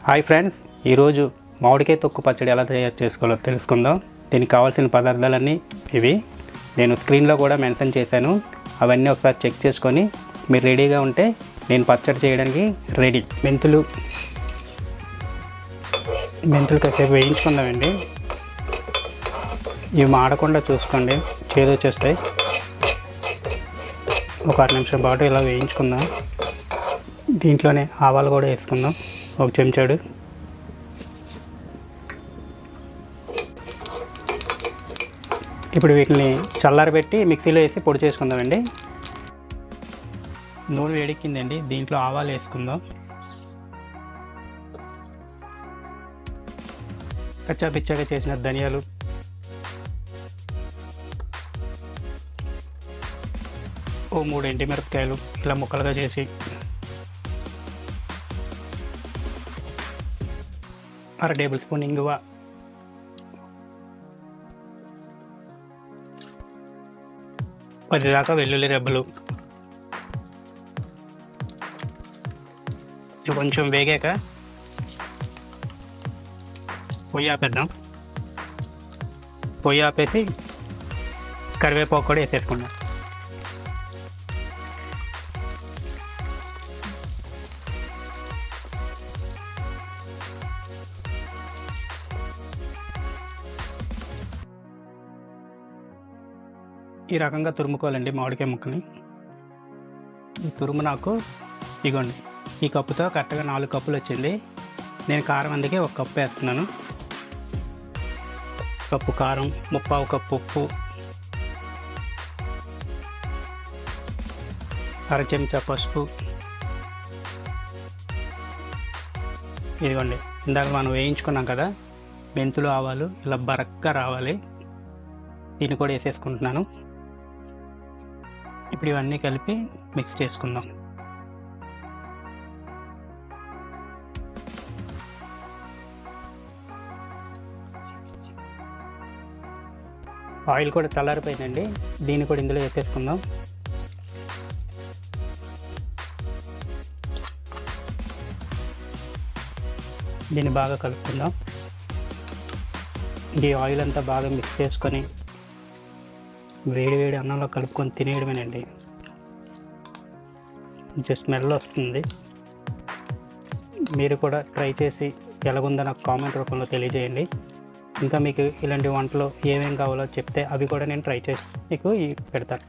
Hi friends, ఈరోజు మామిడికాయ తొక్కు పచ్చడి ఎలా తయారు చేసుకోవాలో తెలుసుకుందాం. దీనికి కావాల్సిన పదార్థాలన్నీ ఇవి. నేను స్క్రీన్లో కూడా మెన్షన్ చేశాను. అవన్నీ ఒకసారి చెక్ చేసుకొని మీరు రెడీగా ఉంటే నేను పచ్చడి చేయడానికి రెడీ. మెంతులు కాసేపు వేయించుకుందామండి. ఇవి మాడకుండా చూసుకోండి, చేదు వచ్చేస్తాయి. ఒక 6 నిమిషం పాటు ఇలా వేయించుకుందాం. దీంట్లోనే ఆవాలు కూడా వేసుకుందాం, ఒక చెంచాడు. ఇప్పుడు వీటిని చల్లారబెట్టి మిక్సీలో వేసి పొడి చేసుకుందామండి. నూనె వేడెక్కిందండి, దీంట్లో ఆవాలు వేసుకుందాం. కచ్చా పిచ్చాగా చేసిన ధనియాలు, ఓ 3 ఎండుమిరపకాయలు ఇలా ముక్కలుగా చేసి, 1/2 టేబుల్ స్పూన్ ఇంగువ, 10 దాకా వెల్లుల్లి రెబ్బలు. కొంచెం వేగాక పొయ్యి ఆపేద్దాం. పొయ్యి ఆపేసి కరివేపాకు కూడా వేసేసుకుందాం. ఈ రకంగా తురుముకోవాలండి మామిడికాయ ముక్కని. ఈ తురుము నాకు ఇగోండి ఈ కప్పుతో కరెక్ట్గా 4 కప్పులు వచ్చింది. నేను కారం అందుకే 1 కప్పు వేస్తున్నాను. కప్పు కారం, 1/4 కప్పు ఉప్పు, 1/2 చెంచా పసుపు. ఇదిగోండి ఇందాక మనం వేయించుకున్నాం కదా మెంతులు, ఆవాలు ఇలా బరక్గా రావాలి. దీన్ని కూడా వేసేసుకుంటున్నాను. ఇప్పుడు ఇవన్నీ కలిపి మిక్స్ చేసుకుందాం. ఆయిల్ కూడా చల్లారిపోయిందండి, దీన్ని కూడా ఇందులో వేసేసుకుందాం. దీన్ని బాగా కలుపుకుందాం. ఈ ఆయిల్ అంతా బాగా మిక్స్ చేసుకొని వేడి వేడి అన్నంలో కలుపుకొని తినేయడమేనండి. మంచి స్మెల్ వస్తుంది. మీరు కూడా ట్రై చేసి ఎలాగుందో నాకు కామెంట్ రూపంలో తెలియజేయండి. ఇంకా మీకు ఇలాంటి వంటలు ఏమేమి కావాలో చెప్తే అవి కూడా నేను ట్రై చేసి మీకు పెడతాను.